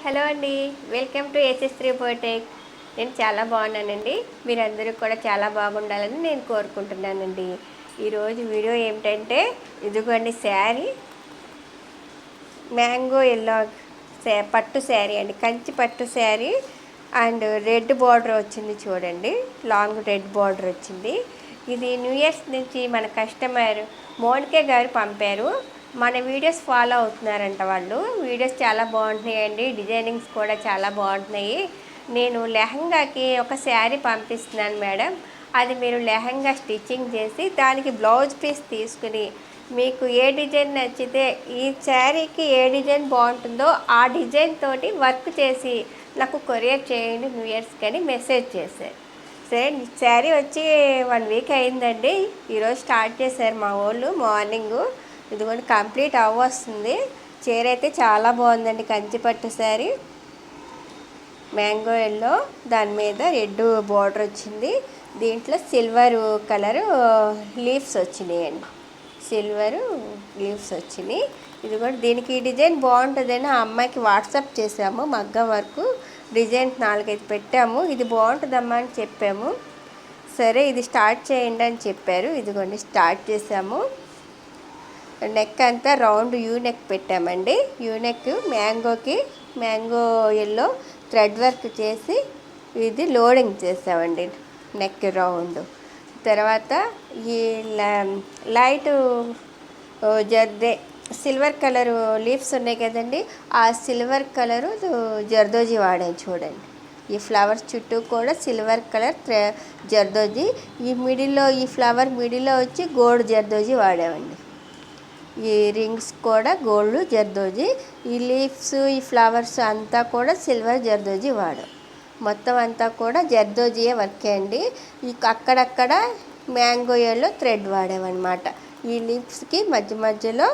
Hello అండి, welcome to SS3 Biotech. నేను చాలా బాగున్నానండి. మీరందరూ కూడా చాలా బాగుండాలని నేను కోరుకుంటున్నానండి. ఈరోజు వీడియో ఏమిటంటే, ఇదిగోండి శారీ, మ్యాంగో ఎల్లో పట్టు శారీ అండి, కంచి పట్టు శారీ అండ్ రెడ్ బార్డర్ వచ్చింది చూడండి, లాంగ్ రెడ్ బార్డర్ వచ్చింది. ఇది న్యూ ఇయర్స్ నుంచి మన కస్టమర్ మోనికా గారు పంపారు. మన వీడియోస్ ఫాలో అవుతున్నారంట వాళ్ళు. వీడియోస్ చాలా బాగుంటున్నాయండి, డిజైనింగ్స్ కూడా చాలా బాగుంటున్నాయి. నేను లెహంగాకి ఒక శారీ పంపిస్తున్నాను మేడం, అది మీరు లెహంగా స్టిచ్చింగ్ చేసి దానికి బ్లౌజ్ పీస్ తీసుకుని మీకు ఏ డిజైన్ నచ్చితే, ఈ శారీకి ఏ డిజైన్ బాగుంటుందో ఆ డిజైన్ తోటి వర్క్ చేసి నాకు కొరియర్ చేయండి న్యూ ఇయర్స్కి అని మెసేజ్ చేశారు. సరే, శారీ వచ్చి 1 వీక్ అయిందండి. ఈరోజు స్టార్ట్ చేశారు మా వాళ్ళు మార్నింగు. ఇదిగోండి కంప్లీట్ అవ్వస్తుంది. చీర అయితే చాలా బాగుందండి, కంచిపట్టు శారీ, మ్యాంగో ఎల్లో, దాని మీద రెడ్ బార్డర్ వచ్చింది. దీంట్లో సిల్వర్ కలరు లీవ్స్ వచ్చినాయండి, సిల్వరు లీవ్స్ వచ్చినాయి. ఇది కూడా దీనికి డిజైన్ బాగుంటుందని ఆ అమ్మాయికి వాట్సాప్ చేసాము. మగ్గం వరకు డిజైన్ 4-5 పెట్టాము, ఇది బాగుంటుందమ్మా అని చెప్పాము. సరే ఇది స్టార్ట్ చేయండి అని చెప్పారు. ఇదిగోండి స్టార్ట్ చేసాము. నెక్ అంతా రౌండ్ యూ నెక్ పెట్టామండి. U neck mango yellow thread work చేసి ఇది లోడింగ్ చేసామండి నెక్ రౌండ్. తర్వాత ఈ లైట్ సిల్వర్ కలరు లీవ్స్ ఉన్నాయి కదండి, ఆ సిల్వర్ కలరు జర్దోజీ వాడాను చూడండి. ఈ ఫ్లవర్స్ చుట్టూ కూడా సిల్వర్ కలర్ జర్దోజీ, ఈ మిడిల్లో ఈ ఫ్లవర్ మిడిల్లో వచ్చి గోల్డ్ జర్దోజీ వాడామండి. ఈ రింగ్స్ కూడా గోల్డ్ జర్దోజీ, ఈ లీవ్స్ ఈ ఫ్లవర్స్ అంతా కూడా సిల్వర్ జర్దోజీ వాడాం. మొత్తం అంతా కూడా జర్దోజీయే వర్క్ అండి. అక్కడక్కడ మ్యాంగో ఎల్లో థ్రెడ్ వాడామన్నమాట. ఈ లీవ్స్కి మధ్య మధ్యలో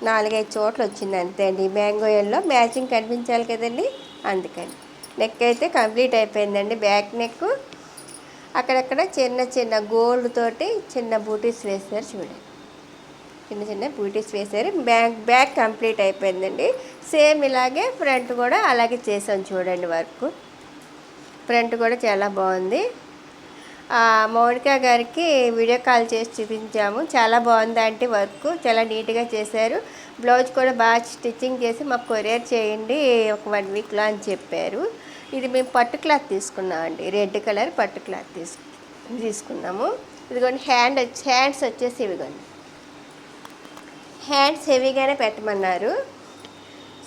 4-5 చోట్ల వచ్చింది అంతే అండి. మ్యాంగో ఎల్లో మ్యాచింగ్ కనిపించాలి కదండి, అందుకని. నెక్ అయితే కంప్లీట్ అయిపోయిందండి. బ్యాక్ నెక్ అక్కడక్కడ చిన్న చిన్న గోల్డ్ తోటి చిన్న బూటీస్ వేశారు చూడండి, చిన్న చిన్న బూటీస్ వేశారు. బ్యాక్ కంప్లీట్ అయిపోయిందండి. సేమ్ ఇలాగే ఫ్రంట్ కూడా అలాగే చేసాం చూడండి. వర్క్ ఫ్రంట్ కూడా చాలా బాగుంది. మౌనికా గారికి వీడియో కాల్ చేసి చూపించాము. చాలా బాగుంది అంటే వర్క్ చాలా నీట్గా చేశారు. బ్లౌజ్ కూడా బాగా స్టిచ్చింగ్ చేసి మాకు కొరియర్ చేయండి ఒక 1 వీక్లో అని చెప్పారు. ఇది మేము పట్టు క్లాత్ తీసుకున్నామండి, రెడ్ కలర్ పట్టు క్లాత్ తీసుకున్నాము. ఇదిగోండి హ్యాండ్స్ వచ్చేసి ఇవిగోండి, హ్యాండ్స్ హెవీగానే పెట్టమన్నారు.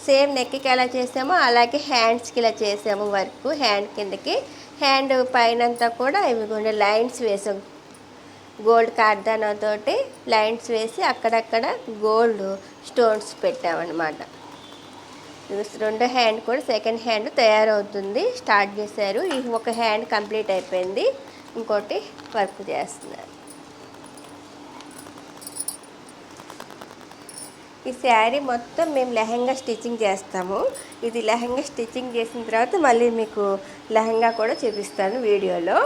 సేమ్ నెక్కి ఎలా చేసామో అలాగే హ్యాండ్స్కి ఇలా చేసాము వర్క్. హ్యాండ్ కిందకి హ్యాండ్ పైనంతా కూడా ఇవిగోండి లైన్స్ వేసాం, గోల్డ్ కార్దానాతోటి లైన్స్ వేసి అక్కడక్కడ గోల్డ్ స్టోన్స్ పెట్టామన్నమాట. రెండో హ్యాండ్ కూడా సెకండ్ హ్యాండ్ తయారవుతుంది, స్టార్ట్ చేశారు. ఈ ఒక హ్యాండ్ కంప్లీట్ అయిపోయింది, ఇంకోటి వర్క్ చేస్తున్నారు. ఈ శారీ మొత్తం మేము లెహంగా స్టిచ్చింగ్ చేస్తాము. ఇది లెహంగా స్టిచ్చింగ్ చేసిన తర్వాత మళ్ళీ మీకు లెహంగా కూడా చూపిస్తాను వీడియోలో.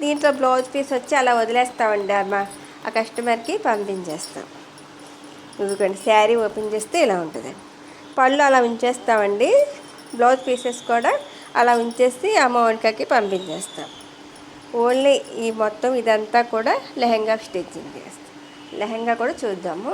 దీంట్లో బ్లౌజ్ పీస్ వచ్చి అలా వదిలేస్తామండి, ఆ కస్టమర్కి పంపించేస్తాం. ఇదిగోండి శారీ ఓపెన్ చేస్తే ఇలా ఉంటుందండి. పళ్ళు అలా ఉంచేస్తామండి, బ్లౌజ్ పీసెస్ కూడా అలా ఉంచేసి ఆ మౌనికాకి పంపించేస్తాం. ఓన్లీ ఈ మొత్తం ఇదంతా కూడా లెహంగా స్టిచ్చింగ్ చేస్తాం. లెహంగా కూడా చూద్దాము.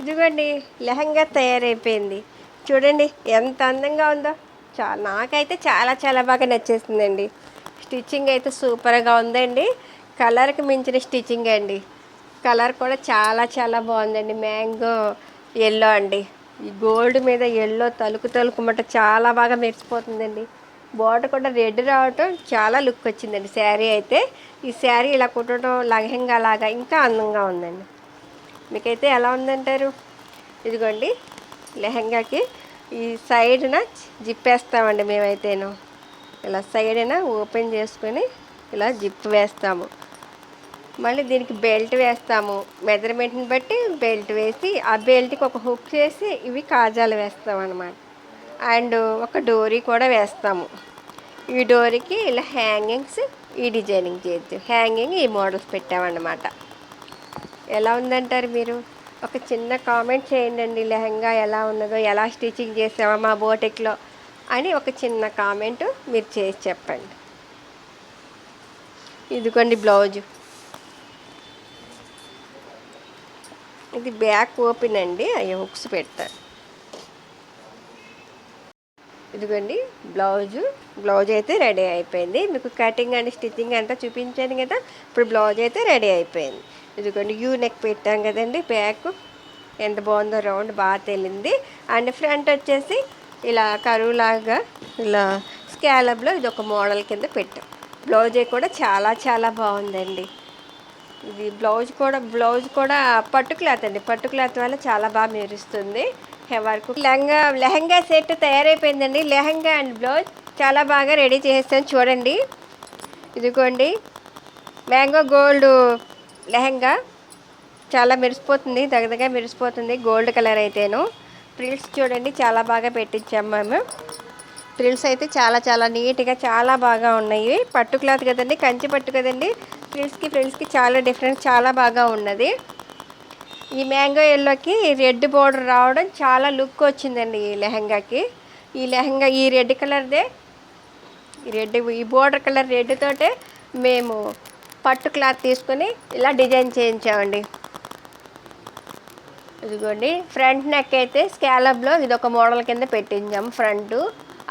ఇదిగోండి లెహంగా తయారైపోయింది. చూడండి ఎంత అందంగా ఉందో. నాకైతే చాలా చాలా బాగా నచ్చేసిందండి. స్టిచ్చింగ్ అయితే సూపర్గా ఉందండి. కలర్కి మించిన స్టిచ్చింగ్ అండి. కలర్ కూడా చాలా చాలా బాగుందండి. మ్యాంగో ఎల్లో అండి. ఈ గోల్డ్ మీద ఎల్లో తలుకు తలుకుమంట చాలా బాగా మెరిసిపోతుందండి. బార్డర్ కూడా రెడ్ రావటం చాలా లుక్ వచ్చిందండి శారీ అయితే. ఈ శారీ ఇలా కుట్టడం లెహంగా లాగా ఇంకా అందంగా ఉందండి. మీకైతే ఎలా ఉందంటారు? ఇదిగోండి లెహంగాకి ఈ సైడ్న జిప్ వేస్తామండి మేమైతేను. ఇలా సైడ్న ఓపెన్ చేసుకొని ఇలా జిప్ వేస్తాము. మళ్ళీ దీనికి బెల్ట్ వేస్తాము. మెజర్మెంట్ని బట్టి బెల్ట్ వేసి ఆ బెల్ట్కి ఒక హుక్ చేసి ఇవి కాజాలు వేస్తాం అన్నమాట. అండ్ ఒక డోరీ కూడా వేస్తాము. ఈ డోరీకి ఇలా హ్యాంగింగ్స్ ఈ డిజైనింగ్ చేయొచ్చు. హ్యాంగింగ్ ఈ మోడల్స్ పెట్టామన్నమాట. ఎలా ఉందంటారు మీరు? ఒక చిన్న కామెంట్ చేయండి. లెహంగా ఎలా ఉన్నదో, ఎలా స్టిచ్చింగ్ చేసామో మా బోటిక్లో అని ఒక చిన్న కామెంట్ మీరు చేసి చెప్పండి. ఇదిగోండి బ్లౌజు. ఇది బ్యాక్ ఓపెన్ అండి. అవి హుక్స్ పెడతారు. ఇదిగోండి బ్లౌజ్ అయితే రెడీ అయిపోయింది. మీకు కటింగ్ అండ్ స్టిచ్చింగ్ అంతా చూపించాను కదా. ఇప్పుడు బ్లౌజ్ అయితే రెడీ అయిపోయింది. ఇదిగోండి యూ నెక్ పెట్టాం కదండి. బ్యాక్ ఎంత బాగుందో, రౌండ్ బాగా తెలింది. అండ్ ఫ్రంట్ వచ్చేసి ఇలా కరువులాగా ఇలా స్కాలప్లో ఇది ఒక మోడల్ కింద పెట్టాం. బ్లౌజ్ కూడా చాలా చాలా బాగుందండి. ఇది బ్లౌజ్ కూడా పట్టు క్లాత్ అండి. పట్టు క్లాత్ వల్ల చాలా బాగా మెరుస్తుంది. వర్క్ లెహంగా సెట్ తయారైపోయిందండి. లెహంగా అండ్ బ్లౌజ్ చాలా బాగా రెడీ చేసేస్తాను. చూడండి ఇదిగోండి మ్యాంగో గోల్డ్ లెహంగా చాలా మెరిసిపోతుంది. దగ్గరగా మెరిసిపోతుంది గోల్డ్ కలర్ అయితేను. ప్రిల్స్ చూడండి చాలా బాగా పెట్టించాము మేము. ప్రిల్స్ అయితే చాలా చాలా నీట్గా చాలా బాగా ఉన్నాయి. పట్టు క్లాత్ కదండి, కంచి పట్టు కదండి. ఫ్రిల్స్కి చాలా డిఫరెన్స్ చాలా బాగా ఉన్నది. ఈ మ్యాంగో ఎల్లోకి రెడ్ బోర్డర్ రావడం చాలా లుక్ వచ్చిందండి ఈ లెహంగాకి. ఈ రెడ్ కలర్దే ఈ బోర్డర్ కలర్ రెడ్ తోటే మేము పట్టు క్లాత్ తీసుకొని ఇలా డిజైన్ చేయించామండి. ఇదిగోండి ఫ్రంట్ నెక్ అయితే స్కాలప్లో ఇది ఒక మోడల్ కింద పెట్టించాము. ఫ్రంట్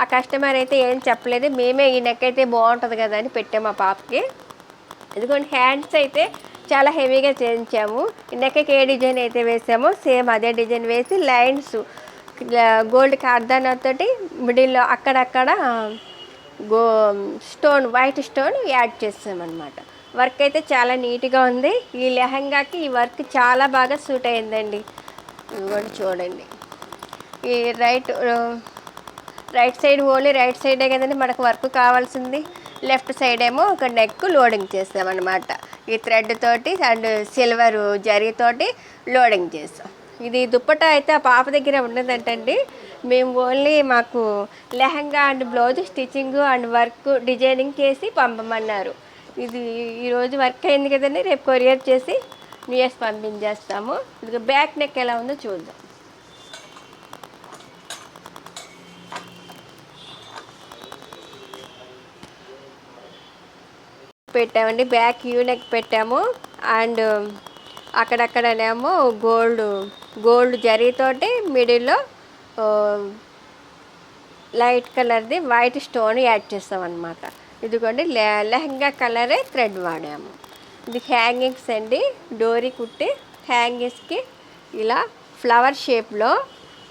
ఆ కస్టమర్ అయితే ఏం చెప్పలేదు, మేమే ఈ నెక్ అయితే బాగుంటుంది కదా అని పెట్టాము మా పాపకి. ఇదిగోండి హ్యాండ్స్ అయితే చాలా హెవీగా చేయించాము. నెక్కి ఏ డిజైన్ అయితే వేసామో సేమ్ అదే డిజైన్ వేసి లైన్స్ గోల్డ్ కార్దానాతోటి మిడిల్లో అక్కడక్కడ వైట్ స్టోన్ యాడ్ చేసామన్నమాట. వర్క్ అయితే చాలా నీట్గా ఉంది. ఈ లెహంగాకి ఈ వర్క్ చాలా బాగా సూట్ అయిందండి. ఇదిగోండి చూడండి ఈ రైట్ సైడ్ ఓన్లీ రైట్ సైడే కదండి మనకు వర్క్ కావాల్సింది. లెఫ్ట్ సైడ్ ఏమో ఒక నెక్ లోడింగ్ చేసామన్నమాట. ఈ థ్రెడ్ తోటి అండ్ సిల్వర్ జరీతోటి లోడింగ్ చేసాం. ఇది దుప్పటా అయితే ఆ పాప దగ్గర ఉన్నదంటండి. మేము ఓన్లీ మాకు lehenga and blouse stitching and work designing చేసి పంపమన్నారు. ఇది ఈరోజు వర్క్ అయింది కదండి, రేపు కొరియర్ చేసి న్యూస్ పంపించేస్తాము. ఇది బ్యాక్ నెక్ ఎలా ఉందో చూద్దాం. పెట్టామండి, బ్యాక్ యూ నెక్ పెట్టాము. అండ్ అక్కడక్కడనేమో గోల్డ్ జరీతోటి మిడిల్లో లైట్ కలర్ది వైట్ స్టోన్ యాడ్ చేస్తాం అన్నమాట. ఇదిగోండి లెహంగా కలరే థ్రెడ్ వాడాము. ఇది హ్యాంగింగ్స్ అండి. డోరీ కుట్టి హ్యాంగింగ్స్కి ఇలా ఫ్లవర్ షేప్లో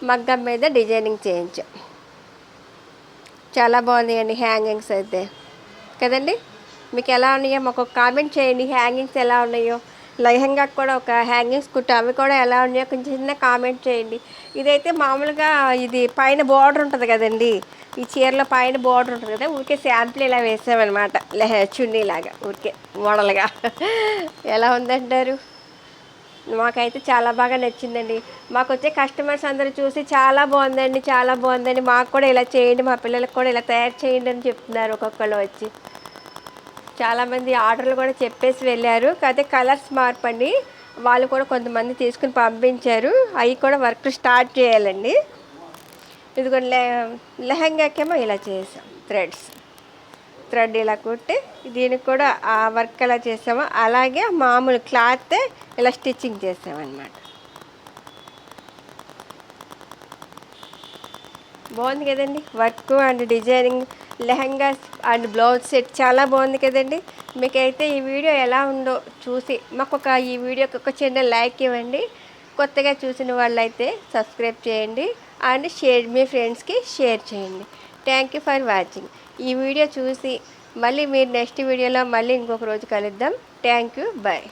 మగ్గం మీద డిజైనింగ్ చేయించాం. చాలా బాగుంది అండి హ్యాంగింగ్స్ అయితే కదండి. మీకు ఎలా ఉన్నాయో మాకు ఒక కామెంట్ చేయండి. హ్యాంగింగ్స్ ఎలా ఉన్నాయో, లెహంగాకి కూడా ఒక హ్యాంగింగ్స్ కుట్టు అవి కూడా ఎలా ఉన్నాయో కొంచెం చిన్న కామెంట్ చేయండి. ఇదైతే మామూలుగా ఇది పైన బార్డర్ ఉంటుంది కదండి, ఈ చీరలో పైన బార్డర్ ఉంటుంది కదా, ఊరికే శాంపుల్ ఇలా వేసామన్నమాట. చున్నీలాగా ఊరికే మోడల్గా. ఎలా ఉందంటారు? మాకైతే చాలా బాగా నచ్చిందండి. మాకు వచ్చే కస్టమర్స్ అందరూ చూసి చాలా బాగుందండి, మాకు కూడా ఇలా చేయండి, మా పిల్లలకు కూడా ఇలా తయారు చేయండి అని చెప్తున్నారు ఒక్కొక్కరు వచ్చి. చాలామంది ఆర్డర్లు కూడా చెప్పేసి వెళ్ళారు. కాకపోతే కలర్స్ మార్పండి, వాళ్ళు కూడా కొంతమంది తీసుకుని పంపించారు. అవి కూడా వర్క్ స్టార్ట్ చేయాలండి. ఇదిగో లెహంగాకేమో ఇలా చేసాం. థ్రెడ్ ఇలా కుట్టి దీనికి కూడా ఆ వర్క్ ఎలా చేసామో అలాగే మామూలు క్లాత్ ఇలా స్టిచ్చింగ్ చేసామన్నమాట. బాగుంది కదండి. Work and designing, lehenga and blouse set చాలా బాగుంది కదండి. మీకైతే ఈ వీడియో ఎలా ఉందో చూసి మాకు ఈ వీడియోకి ఒక చిన్న లైక్ ఇవ్వండి. కొత్తగా చూసిన వాళ్ళైతే సబ్స్క్రైబ్ చేయండి అండ్ మీ ఫ్రెండ్స్కి షేర్ చేయండి. Thank you for watching. ఈ వీడియో చూసి మళ్ళీ మీరు నెక్స్ట్ వీడియోలో మళ్ళీ ఇంకొక రోజు కలుద్దాం. Thank you. బాయ్.